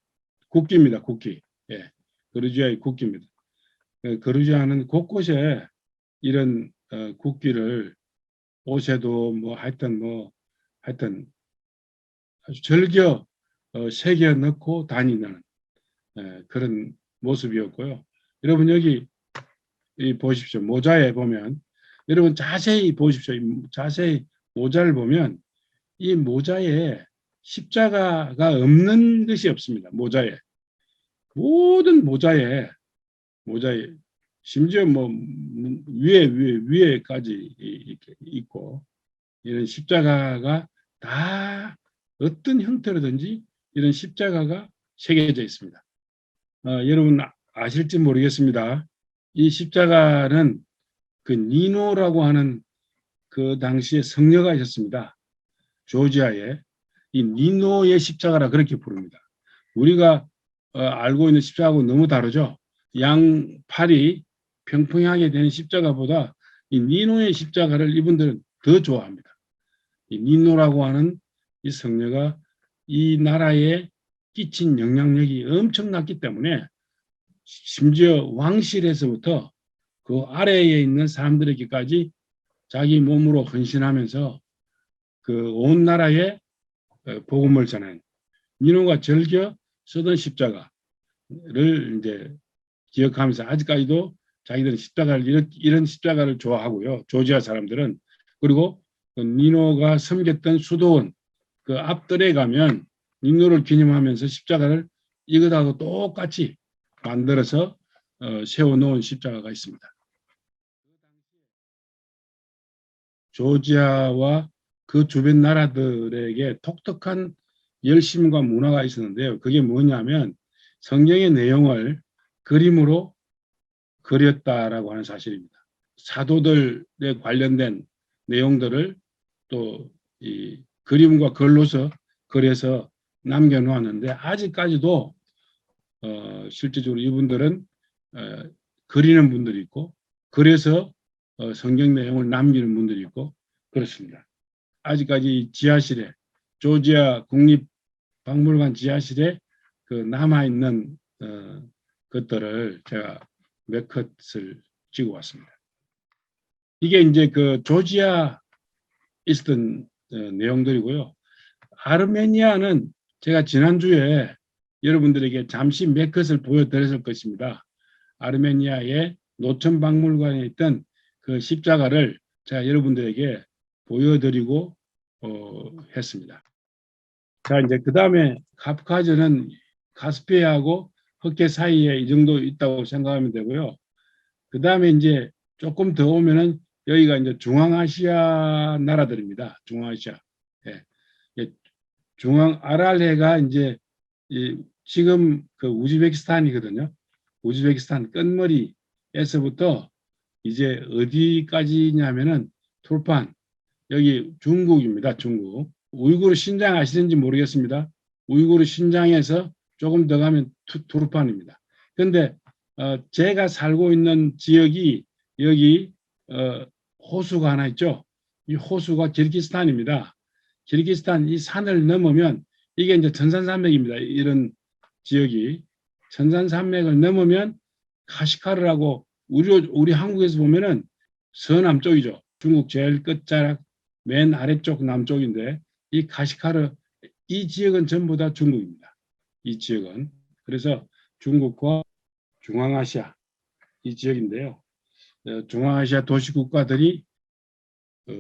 국기입니다. 국기. 예, 그루지아의 국기입니다. 그루지아는 곳곳에 이런 국기를 옷에도 하여튼 아주 즐겨 새겨 넣고 다니는 그런 모습이었고요. 여러분 여기 보십시오. 모자에 보면 여러분 자세히 보십시오. 자세히 모자를 보면 이 모자에 십자가가 없는 것이 없습니다. 모자에 모든 모자에 심지어 위에까지 이렇게 있고 이런 십자가가 다 어떤 형태로든지 이런 십자가가 새겨져 있습니다. 여러분 아실지 모르겠습니다. 이 십자가는 그 니노라고 하는 그 당시에 성녀가 있었습니다. 조지아에 이 니노의 십자가라 그렇게 부릅니다. 우리가 알고 있는 십자가하고 너무 다르죠. 양팔이 평평하게 된 십자가보다 이 니노의 십자가를 이분들은 더 좋아합니다. 이 니노라고 하는 이 성녀가 이 나라에 끼친 영향력이 엄청났기 때문에 심지어 왕실에서부터 그 아래에 있는 사람들에게까지 자기 몸으로 헌신하면서 그 온 나라에 복음을 전한 니노가 즐겨 쓰던 십자가를 이제 기억하면서 아직까지도 자기들은 이런 십자가를 좋아하고요. 조지아 사람들은. 그리고 그 니노가 섬겼던 수도원 그 앞뜰에 가면 니노를 기념하면서 십자가를 이것하고 똑같이 만들어서 세워놓은 십자가가 있습니다. 조지아와 그 주변 나라들에게 독특한 열심과 문화가 있었는데요. 그게 뭐냐면 성경의 내용을 그림으로 그렸다라고 하는 사실입니다. 사도들에 관련된 내용들을 또 이 그림과 글로서 그려서 남겨놓았는데 아직까지도 실제적으로 이분들은 그리는 분들이 있고 그래서 성경 내용을 남기는 분들이 있고 그렇습니다. 아직까지 지하실에 조지아 국립박물관 지하실에 그 남아있는 것들을 제가 몇 컷을 찍어 왔습니다. 이게 이제 그 조지아 있었던 내용들이고요. 아르메니아는 제가 지난주에 여러분들에게 잠시 몇 컷을 보여드렸을 것입니다. 아르메니아의 노천박물관에 있던 그 십자가를 제가 여러분들에게 보여드리고 했습니다. 자, 이제 그 다음에 카프카즈는 카스피하고 흑해 사이에 이 정도 있다고 생각하면 되고요. 그 다음에 이제 조금 더 오면은 여기가 이제 중앙아시아 나라들입니다. 중앙아시아. 예. 중앙 아랄해가 이제 지금 그 우즈베키스탄이거든요. 우즈베키스탄 끝머리에서부터 이제 어디까지냐면은 툴판 여기 중국입니다. 중국. 우이구르 신장 아시는지 모르겠습니다. 우이구르 신장에서 조금 더 가면 투르판입니다. 그런데 제가 살고 있는 지역이 여기 호수가 하나 있죠. 이 호수가 키르기스탄입니다. 키르기스탄 이 산을 넘으면 이게 이제 천산산맥입니다. 이런 지역이 천산산맥을 넘으면 카시카르라고 우리 한국에서 보면은 서남 쪽이죠. 중국 제일 끝자락 맨 아래쪽 남쪽인데 이 카시카르 이 지역은 전부 다 중국입니다. 이 지역은. 그래서 중국과 중앙아시아 이 지역인데요. 중앙아시아 도시 국가들이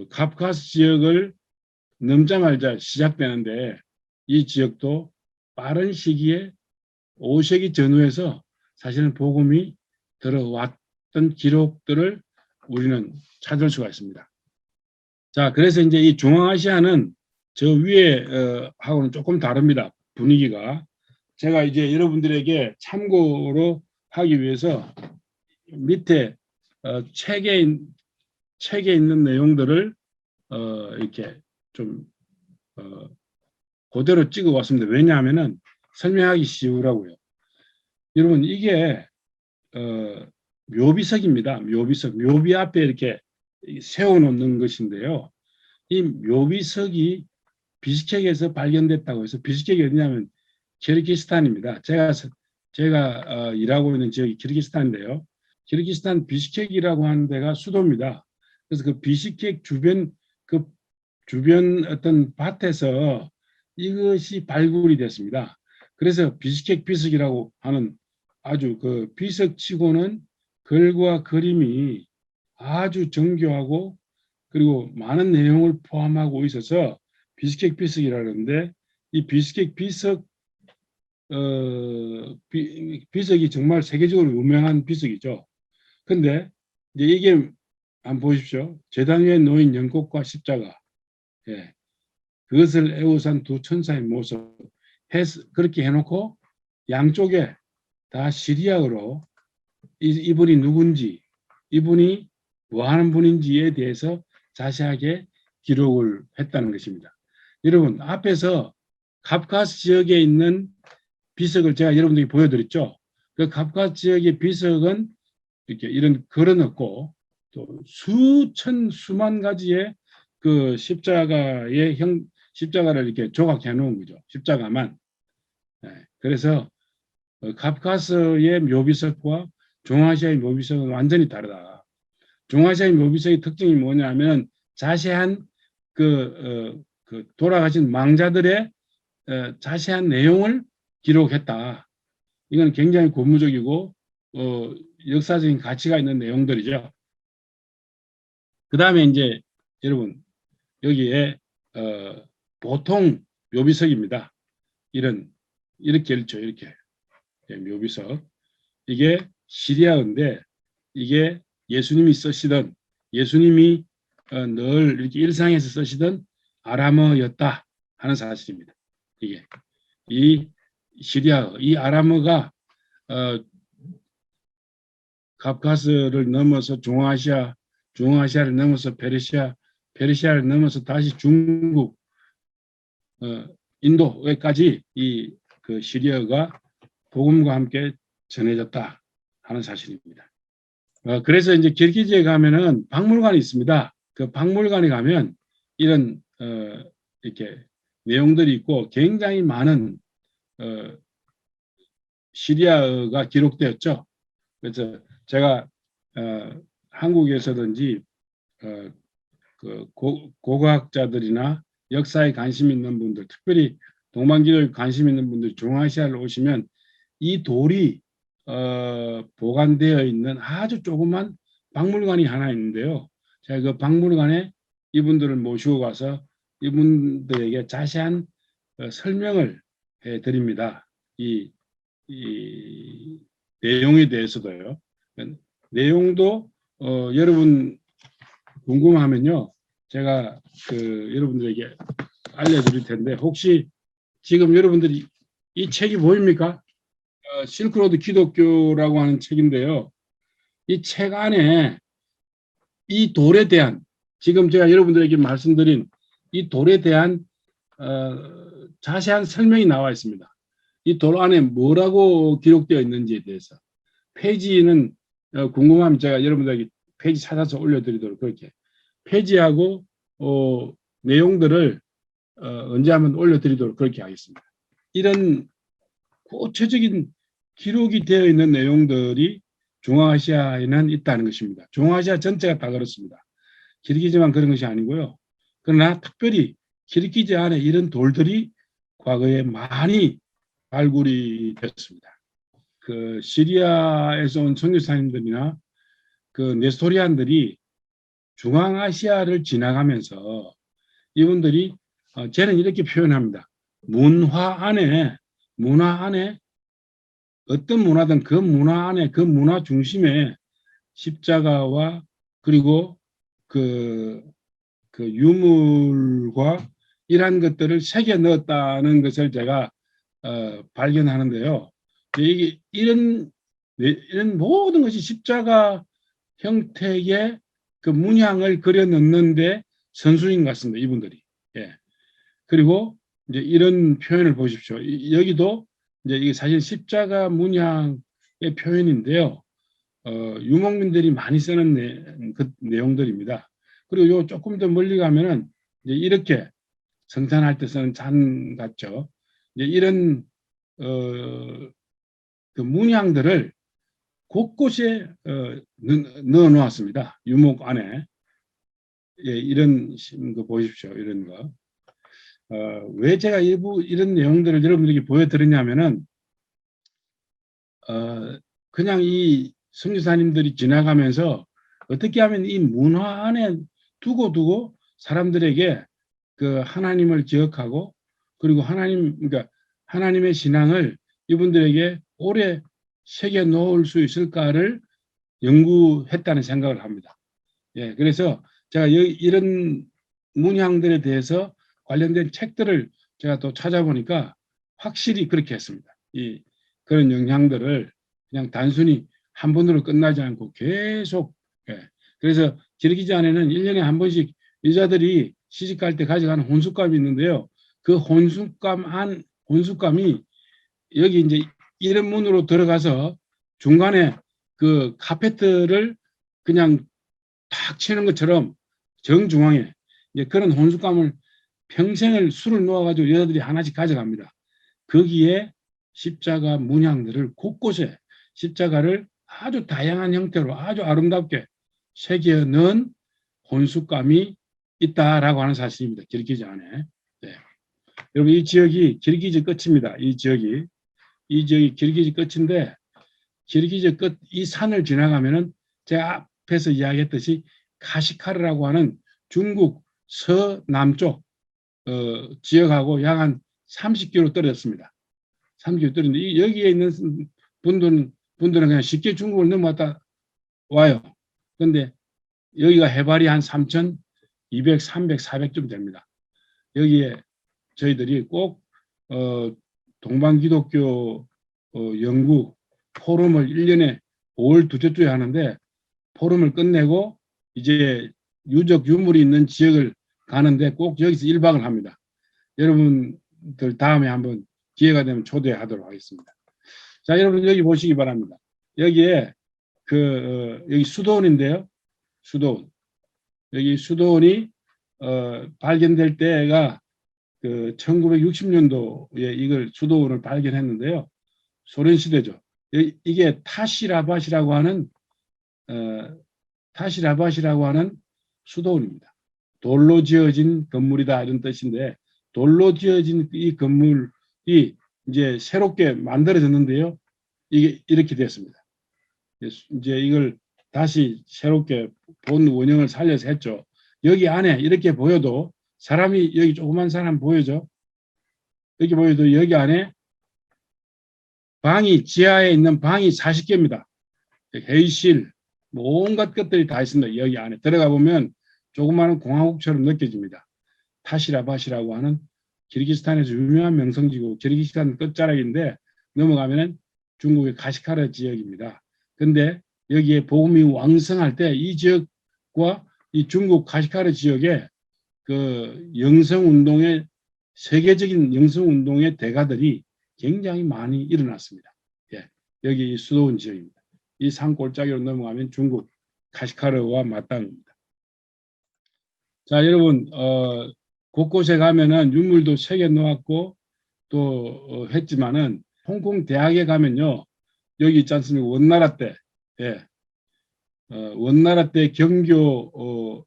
카프카스 지역을 넘자마자 시작되는데 이 지역도 빠른 시기에 5세기 전후에서 사실은 복음이 들어왔던 기록들을 우리는 찾을 수가 있습니다. 자, 그래서 이제 이 중앙아시아는 저 위에 하고는 조금 다릅니다. 분위기가. 제가 이제 여러분들에게 참고로 하기 위해서 밑에 책에 있는 내용들을 이렇게 좀 그대로 찍어 왔습니다. 왜냐하면은 설명하기 쉬우라고요. 여러분 이게 묘비석입니다. 묘비석. 묘비 앞에 이렇게 세워놓는 것인데요. 이 묘비석이 비스케크에서 발견됐다고 해서 비스케크가 어디냐면 키르기스탄입니다. 제가 일하고 있는 지역이 키르기스탄인데요. 키르기스탄 비스케크라고 하는 데가 수도입니다. 그래서 그 비스케크 주변 어떤 밭에서 이것이 발굴이 됐습니다. 그래서 비스케크 비석이라고 하는 아주 그 비석치고는 글과 그림이 아주 정교하고 그리고 많은 내용을 포함하고 있어서 비스케크 비석이라는데 이 비스케크 비석이 정말 세계적으로 유명한 비석이죠. 근데 이제 이게 한번 보십시오. 제단 위에 놓인 연꽃과 십자가, 예, 그것을 애워싼 두 천사의 모습, 그렇게 해놓고 양쪽에 다 시리아어로 이분이 누군지, 이분이 뭐하는 분인지에 대해서 자세하게 기록을 했다는 것입니다. 여러분 앞에서 카프카스 지역에 있는 비석을 제가 여러분들에게 보여드렸죠. 그 카프카스 지역의 비석은 이렇게 이런 걸어놓고 또 수만 가지의 그 십자가를 이렇게 조각해 놓은 거죠. 십자가만. 네. 그래서 카프카스의 묘비석과 중앙아시아의 묘비석은 완전히 다르다. 중앙아시아의 묘비석의 특징이 뭐냐면 자세한 그 돌아가신 망자들의 자세한 내용을 기록했다. 이건 굉장히 고무적이고 역사적인 가치가 있는 내용들이죠. 그 다음에 이제 여러분 여기에 보통 묘비석입니다. 이렇게 읽죠. 이렇게 묘비석. 이게 시리아어인데 이게 예수님이 쓰시던 예수님이 늘 이렇게 일상에서 쓰시던 아람어였다 하는 사실입니다. 이게 이 시리아어, 이 아람어가 카프카스를 넘어서 중앙아시아를 넘어서 페르시아를 넘어서 다시 중국, 인도에까지 이 그 시리아가 복음과 함께 전해졌다 하는 사실입니다. 그래서 이제 길기지에 가면은 박물관이 있습니다. 그 박물관에 가면 이런 이렇게 내용들이 있고 굉장히 많은 시리아어가 기록되었죠. 그래서 제가 한국에서든지 그 고고학자들이나 역사에 관심 있는 분들, 특별히 동방기독에 관심 있는 분들 중앙아시아를 오시면 이 돌이 보관되어 있는 아주 조그만 박물관이 하나 있는데요. 제가 그 박물관에 이분들을 모시고 가서 이분들에게 자세한 설명을 해드립니다. 이 내용에 대해서도요. 내용도 여러분 궁금하면요. 제가 여러분들에게 알려드릴 텐데 혹시 지금 여러분들이 이 책이 보입니까? 실크로드 기독교라고 하는 책인데요. 이 책 안에 이 돌에 대한 지금 제가 여러분들에게 말씀드린 이 돌에 대한 자세한 설명이 나와 있습니다. 이 돌 안에 뭐라고 기록되어 있는지에 대해서 페이지는 궁금하면 제가 여러분들에게 페이지 찾아서 올려드리도록 그렇게 페이지하고 내용들을 언제 한번 올려드리도록 그렇게 하겠습니다. 이런 구체적인 기록이 되어 있는 내용들이 중앙아시아에는 있다는 것입니다. 중앙아시아 전체가 다 그렇습니다. 기르기즈만 그런 것이 아니고요. 그러나 특별히 기르기즈 안에 이런 돌들이 과거에 많이 발굴이 됐습니다. 그 시리아에서 온 선교사님들이나 그 네스토리안들이 중앙아시아를 지나가면서 이분들이 저는 이렇게 표현합니다. 문화 안에 어떤 문화든 그 문화 안에 그 문화 중심에 십자가와 그리고 그 유물과 이러한 것들을 새겨 넣었다는 것을 제가 발견하는데요. 이게 이런 모든 것이 십자가 형태의 그 문양을 그려 넣는데 선수인 것 같습니다. 이분들이. 예. 그리고 이제 이런 표현을 보십시오. 여기도 이제 이게 사실 십자가 문양의 표현인데요. 유목민들이 많이 쓰는 그 내용들입니다. 그리고 요 조금 더 멀리 가면은 이제 이렇게 성찬할 때 쓰는 잔 같죠. 이제 이런 그 문양들을 곳곳에 넣어 놓았습니다. 유목 안에. 예, 이런 거 보십시오. 이런 거. 왜 제가 일부 이런 내용들을 여러분들에게 보여드리냐면은 그냥 이 선교사님들이 지나가면서 어떻게 하면 이 문화 안에 두고 사람들에게 그 하나님을 기억하고 그리고 그러니까 하나님의 신앙을 이분들에게 오래 새겨 놓을 수 있을까를 연구했다는 생각을 합니다. 예, 그래서 제가 이런 문양들에 대해서 관련된 책들을 제가 또 찾아보니까 확실히 그렇게 했습니다. 그런 영향들을 그냥 단순히 한 번으로 끝나지 않고 계속, 예. 그래서 기르기즈 안에는 1년에 한 번씩 여자들이 시집갈 때 가져가는 혼숙감이 있는데요. 그 혼숙감이 여기 이제 이런 문으로 들어가서 중간에 그 카페트를 그냥 탁 치는 것처럼 정중앙에 이제 그런 혼숙감을 평생을 술을 놓아가지고 여자들이 하나씩 가져갑니다. 거기에 십자가 문양들을 곳곳에 십자가를 아주 다양한 형태로 아주 아름답게 새겨 넣은 혼숙감이 있다라고 하는 사실입니다. 기르기즈 안에. 네. 여러분 이 지역이 기르기즈 끝입니다. 이 지역이 기르기즈 끝인데 기르기즈 끝 이 산을 지나가면은 제가 앞에서 이야기했듯이 카시카르라고 하는 중국 서남쪽 지역하고 약 한 30km 떨어졌습니다. 30km 떨어졌는데 여기에 있는 분들은 그냥 쉽게 중국을 넘어갔다 와요. 그런데 여기가 해발이 한 3,200, 300, 400쯤 됩니다. 여기에 저희들이 꼭 동방기독교 연구 포럼을 1년에 5월 둘째 주에 하는데 포럼을 끝내고 이제 유적 유물이 있는 지역을 가는데 꼭 여기서 1박을 합니다. 여러분들 다음에 한번 기회가 되면 초대하도록 하겠습니다. 자, 여러분 여기 보시기 바랍니다. 여기에 여기 수도원인데요. 수도원. 여기 수도원이 발견될 때가 그 1960년도에 이걸 수도원을 발견했는데요. 소련 시대죠. 이게 타시라밭이라고 하는 수도원입니다. 돌로 지어진 건물이다 이런 뜻인데 돌로 지어진 이 건물이 이제 새롭게 만들어졌는데요. 이게 이렇게 됐습니다. 이제 이걸 다시 새롭게 본 원형을 살려서 했죠. 여기 안에 이렇게 보여도 사람이 여기 조그만 사람 보여죠. 여기 보여도 여기 안에 지하에 있는 방이 40개입니다. 회의실, 뭐 온갖 것들이 다 있습니다. 여기 안에 들어가 보면 조그마한 공화국처럼 느껴집니다. 타시라밭이라고 하는 키르기스탄에서 유명한 명성지고 키르기스탄 끝자락인데 넘어가면은 중국의 카시카르 지역입니다. 근데 여기에 복음이 왕성할 때 이 지역과 이 중국 카시카르 지역에 그 영성운동의 세계적인 영성운동의 대가들이 굉장히 많이 일어났습니다. 예, 여기 수도원 지역입니다. 이 산 골짜기로 넘어가면 중국 카시카르와 맞닿습니다. 자, 여러분 곳곳에 가면은 유물도 새겨 놓았고 또 했지만은 홍콩 대학에 가면요 여기 있지 않습니까? 원나라 때, 예, 원나라 때 경교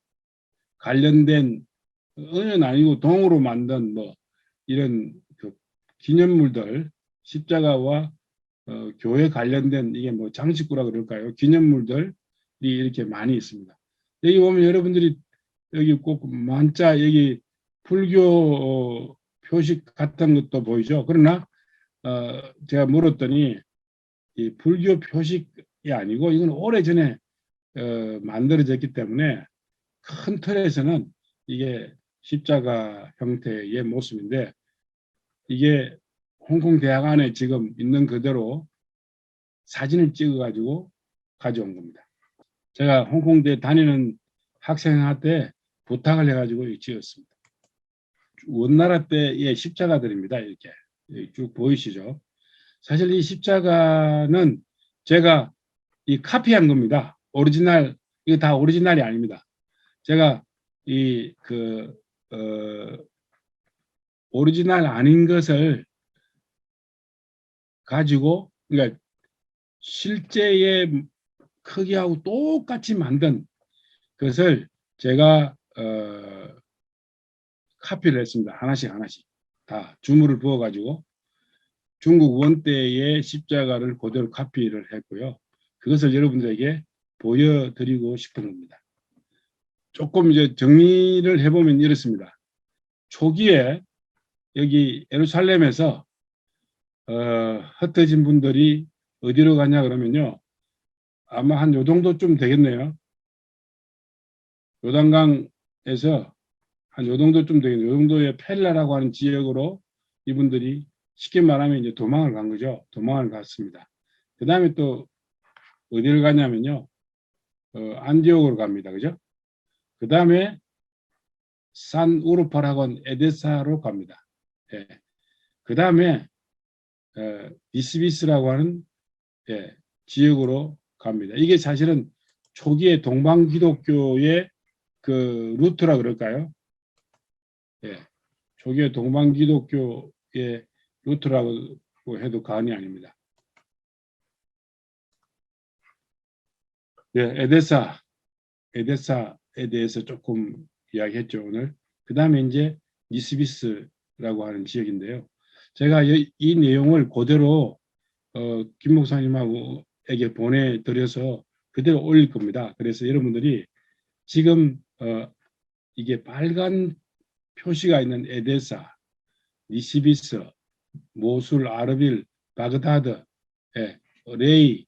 관련된 은은 아니고 동으로 만든 뭐 이런 그 기념물들, 십자가와 교회 관련된 이게 뭐 장식구라 그럴까요? 기념물들이 이렇게 많이 있습니다. 여기 보면 여러분들이 여기 꼭 만자 여기 불교 표식 같은 것도 보이죠. 그러나 제가 물었더니 이 불교 표식이 아니고 이건 오래전에 만들어졌기 때문에 큰 틀에서는 이게 십자가 형태의 모습인데 이게 홍콩 대학안에 지금 있는 그대로 사진을 찍어가지고 가져온 겁니다. 제가 홍콩대 다니는 학생한테 부탁을 해가지고 찍었습니다. 원나라 때의 십자가들입니다. 이렇게 쭉 보이시죠? 사실 이 십자가는 제가 이 카피한 겁니다. 오리지널, 이거 다 오리지널이 아닙니다. 제가 오리지널 아닌 것을 가지고, 그러니까 실제의 크기하고 똑같이 만든 것을 제가 카피를 했습니다. 하나씩 하나씩 다 주물을 부어 가지고 중국 원대의 십자가를 그대로 카피를 했고요. 그것을 여러분들에게 보여드리고 싶은 겁니다. 조금 이제 정리를 해보면 이렇습니다. 초기에 여기 예루살렘에서 흩어진 분들이 어디로 가냐 그러면요. 아마 한 요 정도쯤 되겠네요. 요단강에서 한 요 정도쯤 되겠네요. 요 정도의 펠라라고 하는 지역으로 이분들이 쉽게 말하면 이제 도망을 간 거죠. 도망을 갔습니다. 그 다음에 또 어디를 가냐면요. 안디옥으로 갑니다. 그죠? 그 다음에 산 우르파라곤 에데사로 갑니다. 예. 그 다음에 니스비스라고 하는 지역으로 갑니다. 이게 사실은 초기의 동방 기독교의 그 루트라 그럴까요? 예. 초기의 동방 기독교의 루트라고 해도 과언이 아닙니다. 예, 에데사에 대해서 조금 이야기했죠, 오늘. 그 다음에 이제 니스비스라고 하는 지역인데요. 제가 이 내용을 그대로 김 목사님에게 보내드려서 그대로 올릴 겁니다. 그래서 여러분들이 지금 이게 빨간 표시가 있는 에데사, 니시비스, 모술, 아르빌, 바그다드, 레이,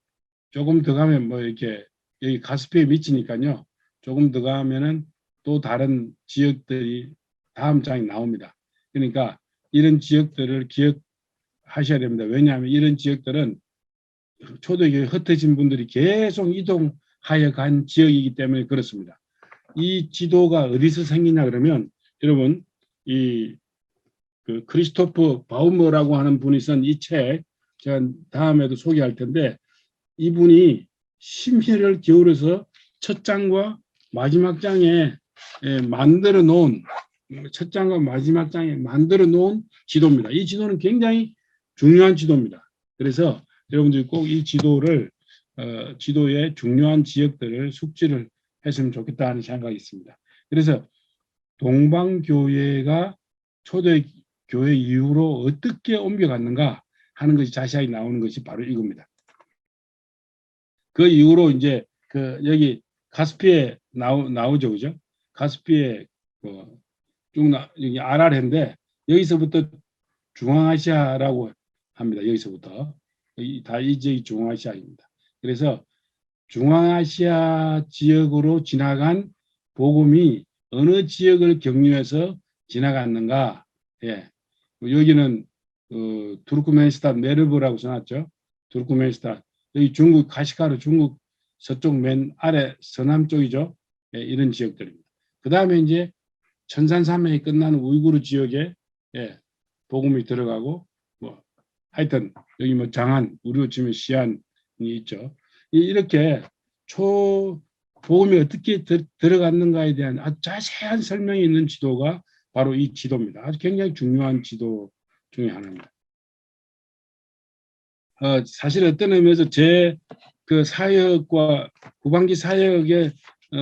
조금 더 가면 뭐 이렇게 여기 가스피에 미치니까요. 조금 더 가면은 또 다른 지역들이 다음 장에 나옵니다. 그러니까 이런 지역들을 기억하셔야 됩니다. 왜냐하면 이런 지역들은 초대교회 흩어진 분들이 계속 이동하여 간 지역이기 때문에 그렇습니다. 이 지도가 어디서 생기냐 그러면 여러분 그 크리스토프 바우머라고 하는 분이 쓴 이 책 제가 다음에도 소개할 텐데 이분이 심혈을 기울여서 첫 장과 마지막 장에 만들어 놓은 첫 장과 마지막 장에 만들어 놓은 지도입니다. 이 지도는 굉장히 중요한 지도입니다. 그래서 여러분들이 꼭 이 지도를 지도의 중요한 지역들을 숙지를 했으면 좋겠다 하는 생각이 있습니다. 그래서 동방교회가 초대교회 이후로 어떻게 옮겨갔는가 하는 것이 자세하게 나오는 것이 바로 이겁니다. 그 이후로 이제 여기 가스피에 나오죠, 그죠? 가스피에 쭉 여기 아라레인데 여기서부터 중앙아시아라고 합니다. 여기서부터 다 이 지역이 중앙아시아입니다. 그래서 중앙아시아 지역으로 지나간 복음이 어느 지역을 경유해서 지나갔는가? 예, 여기는 투르크메니스탄 메르브라고 써놨죠. 투르크메니스탄 여기 중국 카시카르 중국 서쪽 맨 아래 서남 쪽이죠. 예, 이런 지역들입니다. 그 다음에 이제 천산산맥이 끝나는 우이구르 지역에 복음이 들어가고 뭐 하여튼 여기 뭐 장안 우리로 치면 시안이 있죠. 이렇게 복음이 어떻게 들어갔는가에 대한 아주 자세한 설명이 있는 지도가 바로 이 지도입니다. 아주 굉장히 중요한 지도 중에 하나입니다. 사실 어떤 의미에서 제 그 사역과 후반기 사역의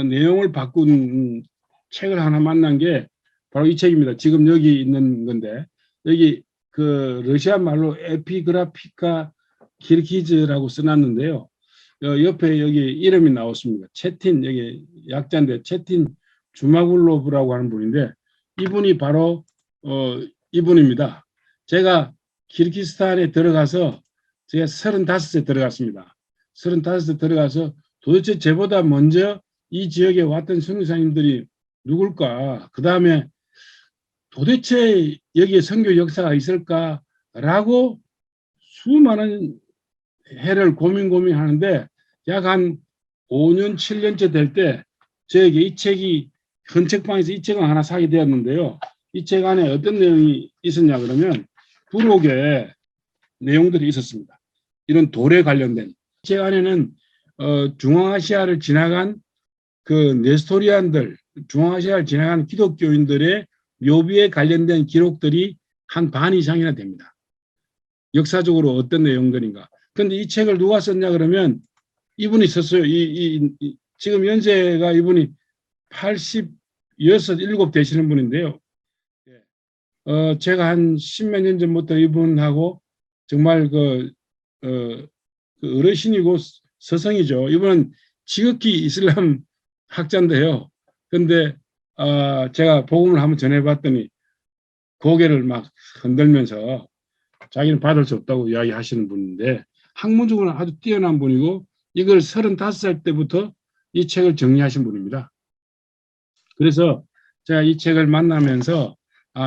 내용을 바꾼 책을 하나 만난 게 바로 이 책입니다. 지금 여기 있는 건데, 여기 그 러시아 말로 에피그라피카 키르기즈라고 써놨는데요. 옆에 여기 이름이 나왔습니다. 채틴, 여기 약자인데 채틴 주마굴로브라고 하는 분인데, 이분이 바로 이분입니다. 제가 키르기스탄에 들어가서 제가 35세 들어갔습니다. 35세 들어가서 도대체 저보다 먼저 이 지역에 왔던 선교사님들이 누굴까? 그 다음에 도대체 여기에 선교 역사가 있을까라고 수많은 해를 고민하는데 약 한 5년, 7년째 될 때 저에게 이 책이 큰 책방에서 이 책을 하나 사게 되었는데요. 이 책 안에 어떤 내용이 있었냐 그러면 부록의 내용들이 있었습니다. 이런 돌에 관련된 책 안에는 중앙아시아를 지나간 그 네스토리안들, 중앙아시아를 지나간 기독교인들의 묘비에 관련된 기록들이 한 반 이상이나 됩니다. 역사적으로 어떤 내용들인가. 그런데 이 책을 누가 썼냐 그러면 이분이 썼어요. 지금 연세가 이분이 86, 7 되시는 분인데요. 제가 한 10몇 년 전부터 이분하고 정말 그 어르신이고 서성이죠. 이분은 지극히 이슬람 학자인데요. 근데 제가 복음을 한번 전해봤더니 고개를 막 흔들면서 자기는 받을 수 없다고 이야기하시는 분인데 학문적으로는 아주 뛰어난 분이고 이걸 35살 때부터 이 책을 정리하신 분입니다. 그래서 제가 이 책을 만나면서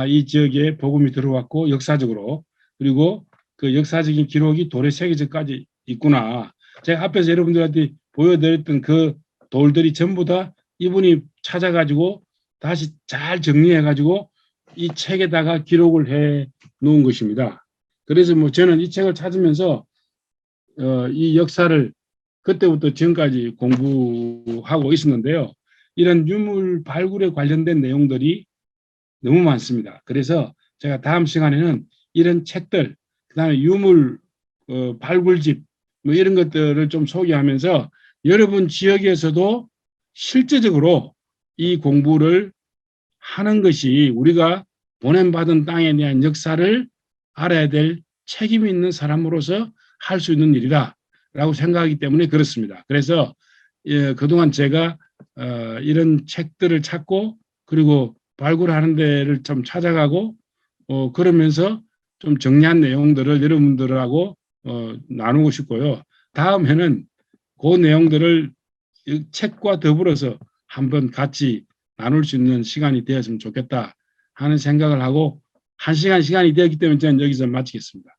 이 지역에 복음이 들어왔고 역사적으로 그리고 그 역사적인 기록이 돌에 새겨져까지 있구나. 제가 앞에서 여러분들한테 보여드렸던 그 돌들이 전부 다 이분이 찾아가지고 다시 잘 정리해가지고 이 책에다가 기록을 해 놓은 것입니다. 그래서 뭐 저는 이 책을 찾으면서 이 역사를 그때부터 지금까지 공부하고 있었는데요. 이런 유물 발굴에 관련된 내용들이 너무 많습니다. 그래서 제가 다음 시간에는 이런 책들, 그다음에 유물 발굴집 뭐 이런 것들을 좀 소개하면서 여러분 지역에서도 실제적으로 이 공부를 하는 것이 우리가 보냄받은 땅에 대한 역사를 알아야 될 책임이 있는 사람으로서 할 수 있는 일이다라고 생각하기 때문에 그렇습니다. 그래서 그동안 제가 이런 책들을 찾고 그리고 발굴하는 데를 좀 찾아가고 그러면서 좀 정리한 내용들을 여러분들하고 나누고 싶고요. 다음에는 그 내용들을 책과 더불어서 한번 같이 나눌 수 있는 시간이 되었으면 좋겠다 하는 생각을 하고 1시간 시간이 되었기 때문에 저는 여기서 마치겠습니다.